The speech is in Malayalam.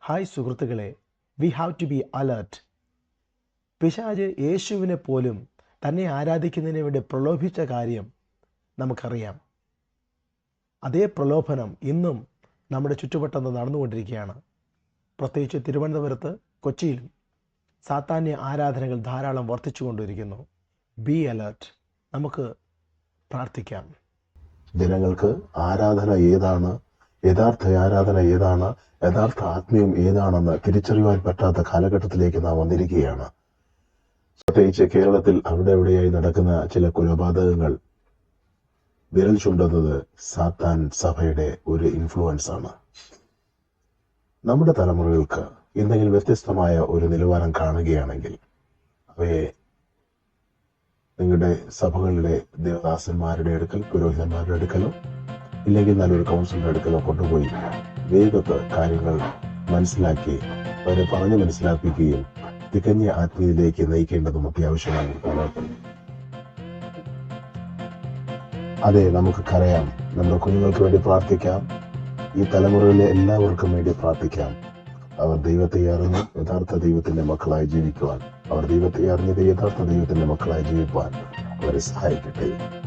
ഹായ് സുഹൃത്തുക്കളെ, we have to be alert. പിശാച് യേശുവിനെ പോലും തന്നെ ആരാധിക്കുന്നതിന് വേണ്ടി പ്രലോഭിച്ച കാര്യം നമുക്കറിയാം. അതേ പ്രലോഭനം ഇന്നും നമ്മുടെ ചുറ്റുവട്ടത്ത് നടന്നുകൊണ്ടിരിക്കുകയാണ്. പ്രത്യേകിച്ച് തിരുവനന്തപുരത്ത്, കൊച്ചിയിലും സാത്താന്യ ആരാധനകൾ ധാരാളം വർദ്ധിച്ചുകൊണ്ടിരിക്കുന്നു. B alert. നമുക്ക് പ്രാർത്ഥിക്കാം. ജനങ്ങൾക്ക് ആരാധന ഏതാണ്, യഥാർത്ഥ ആരാധന ഏതാണ്, യഥാർത്ഥ ആത്മീയം ഏതാണെന്ന് തിരിച്ചറിയുവാൻ പറ്റാത്ത കാലഘട്ടത്തിലേക്ക് നാം വന്നിരിക്കുകയാണ്. പ്രത്യേകിച്ച് കേരളത്തിൽ അവിടെ എവിടെയായി നടക്കുന്ന ചില കൊലപാതകങ്ങൾ വിരൽ ചൂണ്ടുന്നത് സാത്താൻ സഭയുടെ ഒരു ഇൻഫ്ലുവൻസ് ആണ്. നമ്മുടെ തലമുറകൾക്ക് എന്തെങ്കിലും വ്യത്യസ്തമായ ഒരു നിലവാരം കാണുകയാണെങ്കിൽ അവയെ നിങ്ങളുടെ സഭകളുടെ ദേവദാസന്മാരുടെ അടുക്കൽ, പുരോഹിതന്മാരുടെ അടുക്കലോ ഇല്ലെങ്കിൽ നല്ലൊരു കൗൺസിലിന്റെ അടുക്കലോ കൊണ്ടുപോയി വേഗത്ത് കാര്യങ്ങൾ മനസ്സിലാക്കി അവരെ പറഞ്ഞു മനസ്സിലാക്കുകയും തികഞ്ഞ ആത്മീയതയിലേക്ക് നയിക്കേണ്ടതും അത്യാവശ്യമാണ്. അതെ, നമുക്ക് കരയാം. നമ്മുടെ കുഞ്ഞുങ്ങൾക്ക് വേണ്ടി പ്രാർത്ഥിക്കാം. ഈ തലമുറയിലെ എല്ലാവർക്കും വേണ്ടി പ്രാർത്ഥിക്കാം. അവർ ദൈവത്തെ അറിഞ്ഞ് യഥാർത്ഥ ദൈവത്തിന്റെ മക്കളായി ജീവിക്കുവാൻ, അവർ ദൈവത്തെ അറിഞ്ഞത് യഥാർത്ഥ ദൈവത്തിന്റെ മക്കളായി ജീവിക്കുവാൻ അവരെ സഹായിക്കട്ടെ.